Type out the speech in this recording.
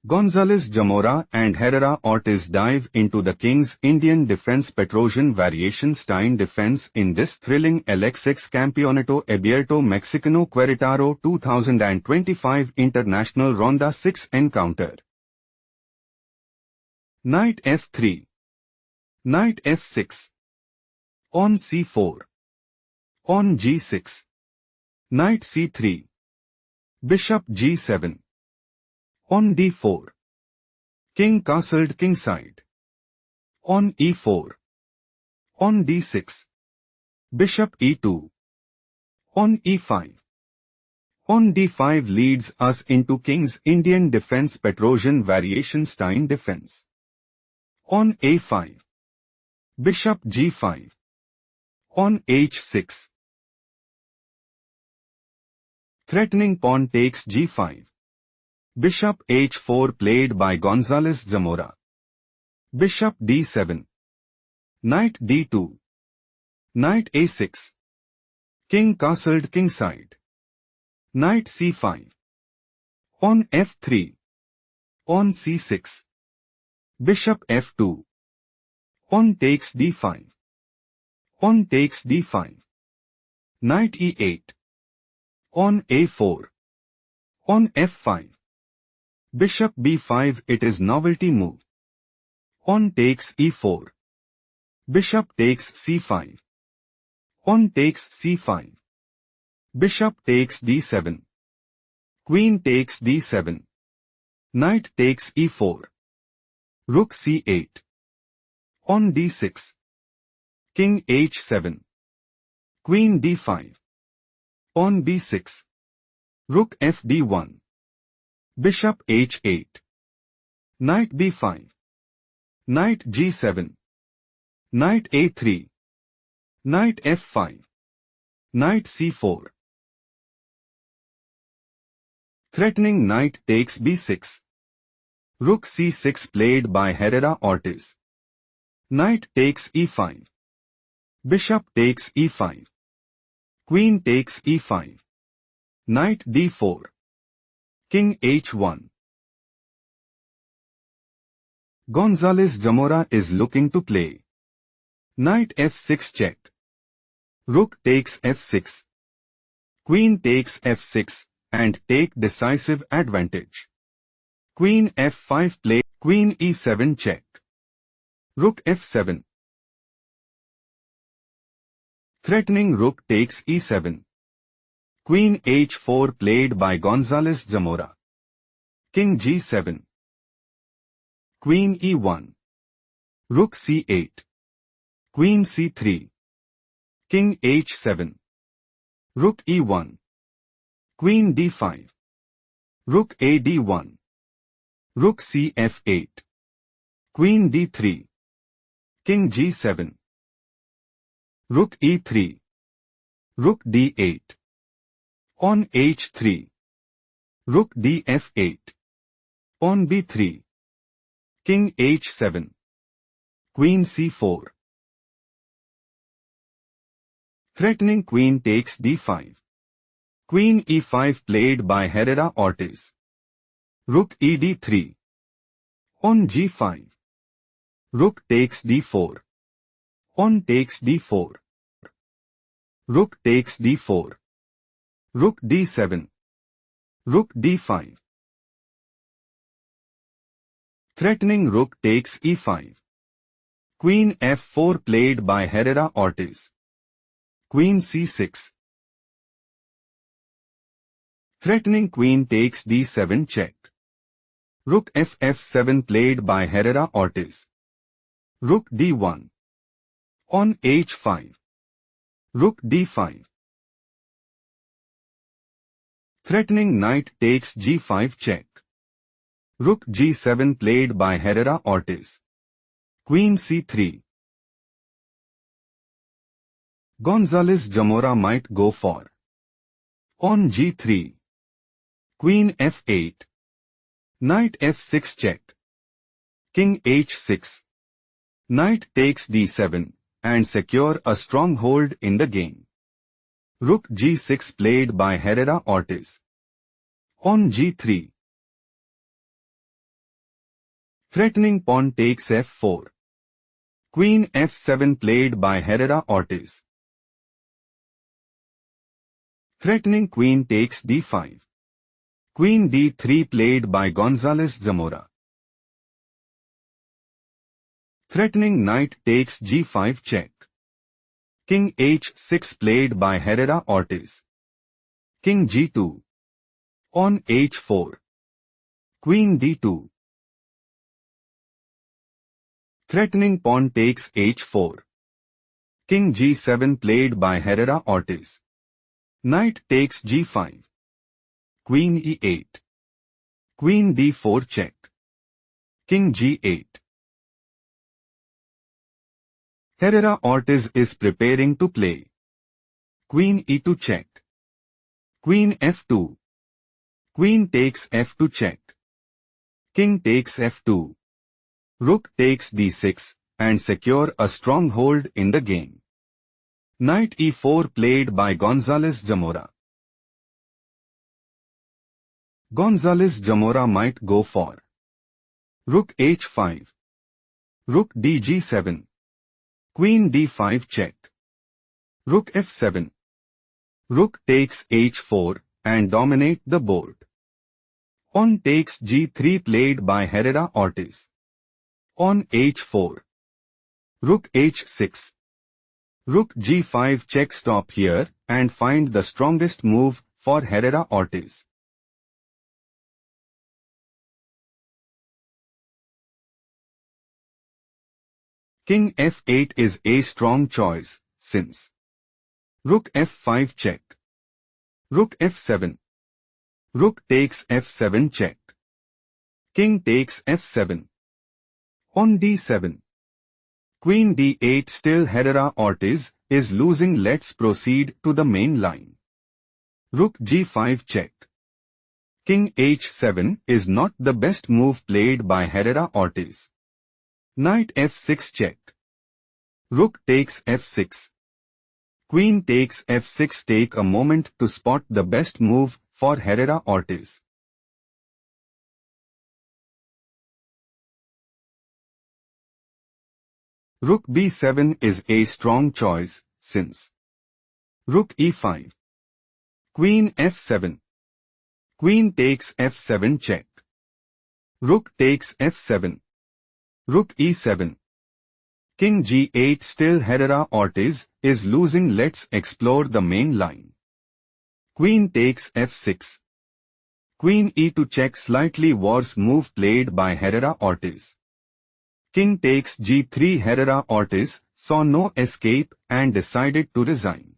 Gonzalez, Zamora and Herrera Ortiz dive into the King's Indian defense Petrosian variation style defense in this thrilling LX6 Campeonato Abierto Mexicano Queretaro 2025 International Ronda 6 encounter. Knight f3. Knight f6. On c4. On g6. Knight c3. Bishop g7. On d4. King castled kingside. On e4. On d6. Bishop e2. On e5. On d5 leads us into King's Indian defense Petrosian variation style defense. On a5. Bishop g5. On h6. Threatening pawn takes g5. Bishop h4 played by Gonzalez, Zamora. Bishop d7. Knight d2. Knight a6. King castled kingside. Knight c5. On f3. On c6. Bishop f2. On takes d5. On takes d5. Knight e8. On a4. On f5. Bishop b5. It is novelty move. On takes e4. Bishop takes c5. On takes c5. Bishop takes d7. Queen takes d7. Knight takes e4. Rook c8. On d6. King h7. Queen d5. On b6. Rook fd1. Bishop h8. Knight b5. Knight g7. Knight a3. Knight f5. Knight c4. Threatening knight takes b6. Rook c6 played by Herrera Ortiz. Knight takes e5. Bishop takes e5. Queen takes e5. Knight d4. King h1. Gonzalez, Zamora is looking to play. Knight f6 check. Rook takes f6. Queen takes f6 and take decisive advantage. Queen f5 play. Queen e7 check. Rook f7. Threatening rook takes e7. Queen h4 played by Gonzalez, Zamora. King g7. Queen e1. Rook c8. Queen c3. King h7. Rook e1. Queen d5. Rook ad1. Rook cf8. Queen d3. King g7. Rook e3. Rook d8. On h3. Rook df8. On b3. King h7. Queen c4. Threatening queen takes d5. Queen e5 played by Herrera Ortiz. Rook ed3. On g5. Rook takes d4. On takes d4. Rook takes d4. Rook d7. Rook d5. Threatening rook takes e5. Queen f4 played by Herrera Ortiz. Queen c6. Threatening queen takes d7 check. Rook ff7 played by Herrera Ortiz. Rook d1. On h5. Rook d5. Threatening knight takes g5 check. Rook g7 played by Herrera Ortiz. Queen c3. Gonzalez, Zamora might go for. On g3. Queen f8. Knight f6 check. King h6. Knight takes d7 and secure a stronghold in the game. Rook g6 played by Herrera Ortiz. On g3. Threatening pawn takes f4. Queen f7 played by Herrera Ortiz. Threatening queen takes d5. Queen d3 played by Gonzalez Zamora. Threatening knight takes g5 check. King h6 played by Herrera Ortiz. King g2. On h4. Queen d2. Threatening pawn takes h4. King g7 played by Herrera Ortiz. Knight takes g5. Queen e8. Queen d4 check. King g8. Herrera Ortiz is preparing to play. Queen e2 check. Queen f2. Queen takes f2 check. King takes f2. Rook takes d6 and secure a stronghold in the game. Knight e4 played by Gonzalez Zamora. Gonzalez Zamora might go for Rook h5. Rook dg7. Queen d5 check. Rook f7. Rook takes h4 and dominate the board. Pawn takes g3 played by Herrera Ortiz. On h4. Rook h6. Rook g5 check. Stop here and find the strongest move for Herrera Ortiz. King f8 is a strong choice, since Rook f5 check. Rook f7. Rook takes f7 check. King takes f7. On d7. Queen d8. Still Herrera Ortiz is losing. Let's proceed to the main line. Rook g5 check. King h7 is not the best move played by Herrera Ortiz. Knight f6 check. Rook takes f6. Queen takes f6. Take a moment to spot the best move for Herrera Ortiz. Rook b7 is a strong choice, since Rook e5. Queen f7. Queen takes f7 check. Rook takes f7. Rook e7. King g8. Still Herrera Ortiz is losing. Let's explore the main line. Queen takes f6. Queen e2 check. Slightly worse move played by Herrera Ortiz. King takes g3. Herrera Ortiz saw no escape and decided to resign.